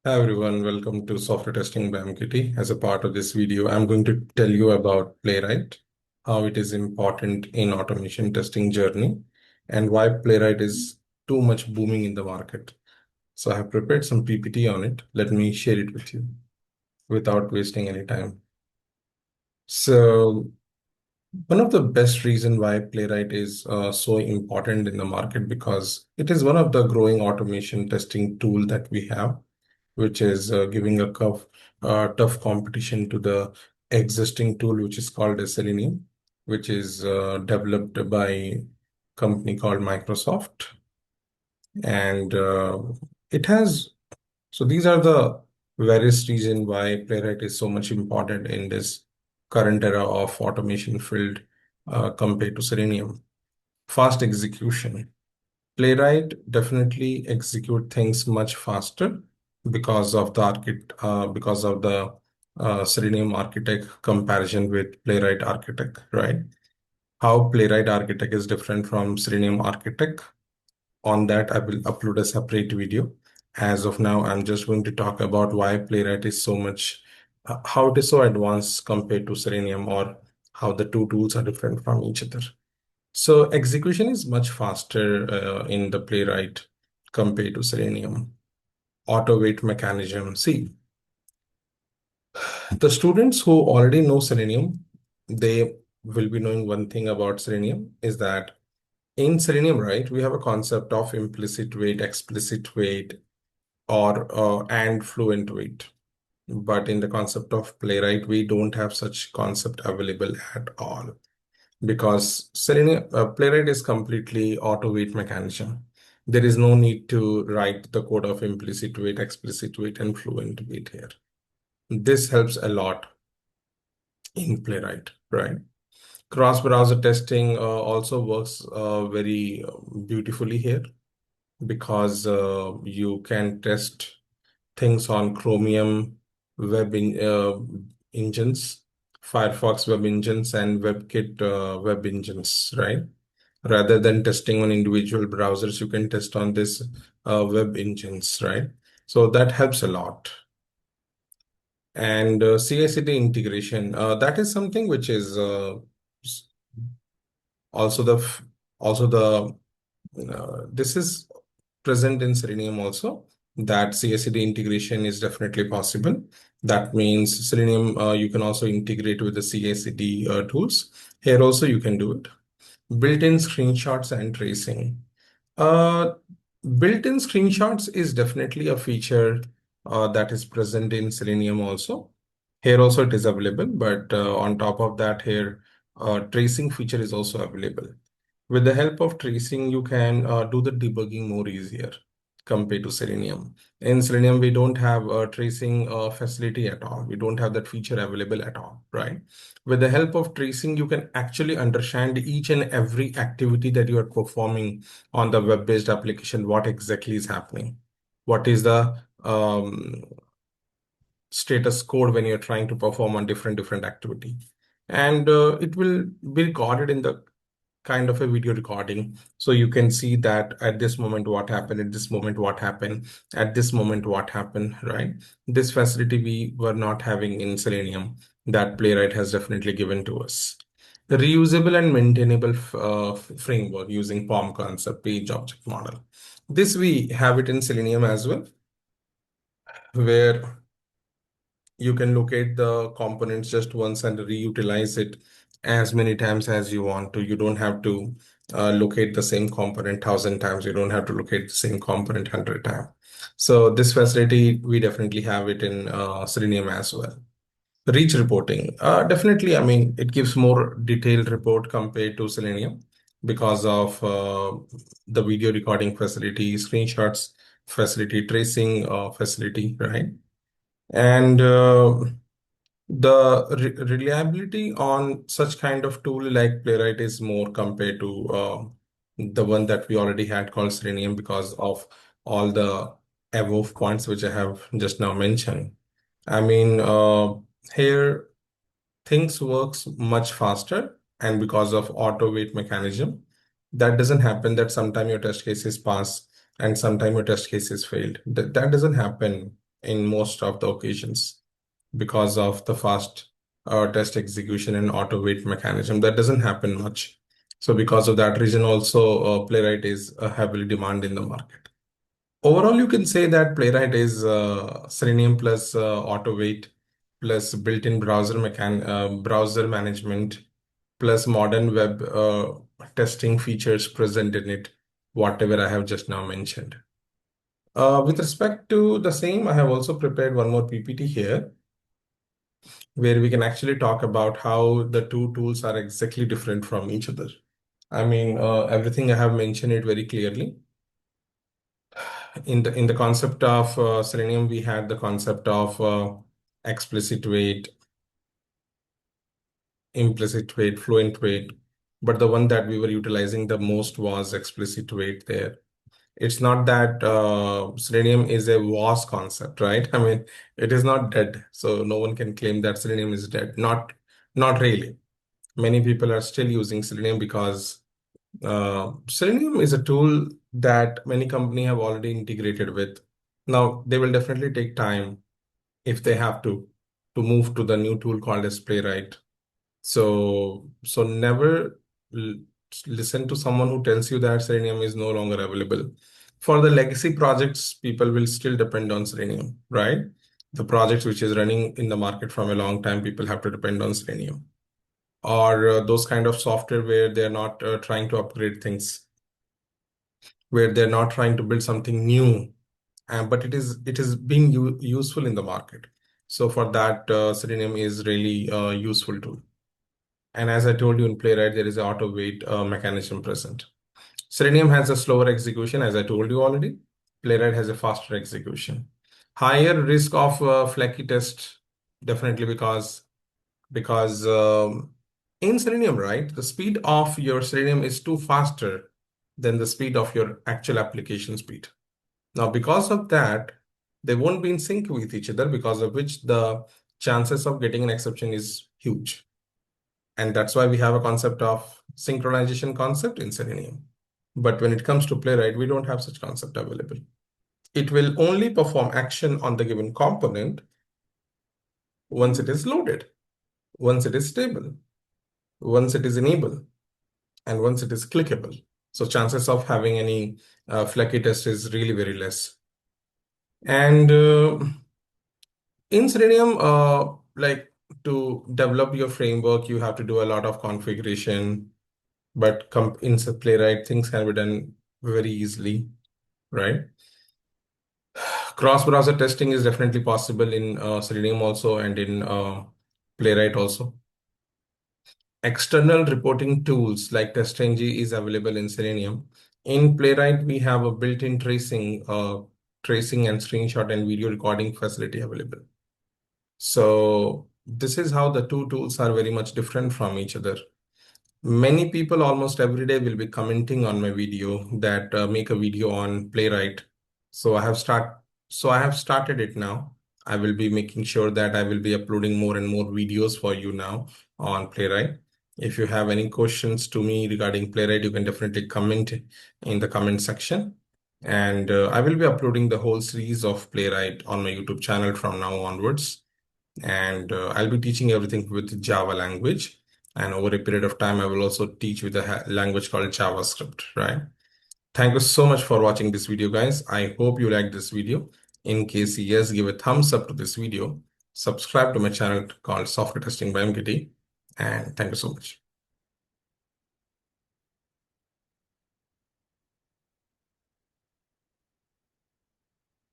Hi everyone, welcome to Software Testing by MKT. As a part of this video, I'm going to tell you about Playwright, how it is important in automation testing journey, and why Playwright is too much booming in the market. So I have prepared some PPT on it. Let me share it with you without wasting any time. So one of the best reason why Playwright is so important in the market because it is one of the growing automation testing tool that we have, which is giving a tough competition to the existing tool, which is called as Selenium, which is developed by a company called Microsoft. And it has, so these are the various reasons why Playwright is so much important in this current era of automation field compared to Selenium. Fast execution. Playwright definitely execute things much faster because of the Selenium architect comparison with Playwright architect, right? How Playwright architect is different from Selenium architect. On that, I will upload a separate video. As of now, I'm just going to talk about why Playwright is so much, how it is so advanced compared to Selenium, or how the two tools are different from each other. So execution is much faster in the Playwright compared to Selenium. Auto wait mechanism. See, the students who already know Selenium, they will be knowing one thing about Selenium is that in Selenium, right, we have a concept of implicit wait, explicit wait, or and fluent wait. But in the concept of Playwright, we don't have such concept available at all, because Selenium Playwright is completely auto wait mechanism. There is no need to write the code of implicit wait, explicit wait, and fluent wait here. This helps a lot in Playwright, right? Cross-browser testing also works very beautifully here because you can test things on Chromium engines, Firefox web engines, and WebKit web engines, right? Rather than testing on individual browsers, you can test on this web engines, right? So that helps a lot. And CI/CD integration, that is something which is also this is present in Selenium also, that CI/CD integration is definitely possible. That means Selenium, you can also integrate with the CI/CD tools. Here also you can do it. Built-in screenshots and tracing. Uh, Built-in screenshots is definitely a feature that is present in Selenium also. Here also it is available, but on top of that, here tracing feature is also available. With the help of tracing, you can do the debugging more easier compared to Selenium. In Selenium, we don't have a tracing facility at all. We don't have that feature available at all, right? With the help of tracing, you can actually understand each and every activity that you are performing on the web-based application, what exactly is happening. What is the status code when you're trying to perform on different activity. And it will be recorded in the kind of a video recording. So you can see that at this moment what happened, at this moment what happened, at this moment what happened, right? This facility we were not having in Selenium that Playwright has definitely given to us. The reusable and maintainable framework using POM concept, page object model. This we have it in Selenium as well, where you can locate the components just once and reutilize it as many times as you want to. You don't have to locate the same component 1,000 times. You don't have to locate the same component 100 times. So this facility, we definitely have it in Selenium as well. Reach reporting. Definitely, I mean, it gives more detailed report compared to Selenium because of the video recording facility, screenshots facility, tracing facility, right? And the reliability on such kind of tool like Playwright is more compared to the one that we already had called Selenium because of all the above points which I have just now mentioned. I mean, here things works much faster, and because of auto wait mechanism, that doesn't happen that sometime your test cases pass and sometime your test cases failed. That doesn't happen in most of the occasions because of the fast test execution and auto wait mechanism. That doesn't happen much. So because of that reason, also Playwright is heavily demanded in the market. Overall, you can say that Playwright is Selenium plus auto wait plus built-in browser management plus modern web testing features present in it, whatever I have just now mentioned. With respect to the same, I have also prepared one more PPT here where we can actually talk about how the two tools are exactly different from each other. I mean, everything I have mentioned it very clearly. In the concept of Selenium, we had the concept of explicit wait, implicit wait, fluent wait, but the one that we were utilizing the most was explicit wait there. It's not that Selenium is a was concept, right? I mean, it is not dead, so no one can claim that Selenium is dead. Not really. Many people are still using Selenium because Selenium is a tool that many companies have already integrated with. Now, they will definitely take time if they have to move to the new tool called as Playwright. So never listen to someone who tells you that Selenium is no longer available. For the legacy projects, people will still depend on Selenium, right? The projects which is running in the market from a long time, people have to depend on Selenium. Or those kind of software where they're not trying to upgrade things, where they're not trying to build something new, but it is being useful in the market. So for that, Selenium is really useful tool. And as I told you in Playwright, there is an auto wait mechanism present. Selenium has a slower execution, as I told you already. Playwright has a faster execution. Higher risk of flaky test, definitely because in Selenium, right, the speed of your Selenium is too faster than the speed of your actual application speed. Now, because of that, they won't be in sync with each other, because of which the chances of getting an exception is huge. And that's why we have a concept of synchronization concept in Selenium. But when it comes to Playwright, we don't have such concept available. It will only perform action on the given component once it is loaded, once it is stable, once it is enabled, and once it is clickable. So chances of having any flaky test is really very less. And in Selenium, like to develop your framework, you have to do a lot of configuration, but in Playwright, things can be done very easily, right? Cross-browser testing is definitely possible in Selenium also and in Playwright also. External reporting tools like TestNG is available in Selenium. In Playwright, we have a built-in tracing and screenshot and video recording facility available. So this is how the two tools are very much different from each other. Many people almost every day will be commenting on my video that make a video on Playwright. So I have started it now. I will be making sure that I will be uploading more and more videos for you now on Playwright. If you have any questions to me regarding Playwright, you can definitely comment in the comment section. And I will be uploading the whole series of Playwright on my YouTube channel from now onwards. And I'll be teaching everything with Java language. And over a period of time, I will also teach with a language called JavaScript, right? Thank you so much for watching this video, guys. I hope you liked this video. In case yes, give a thumbs up to this video. Subscribe to my channel called Software Testing by MKT. And thank you so much.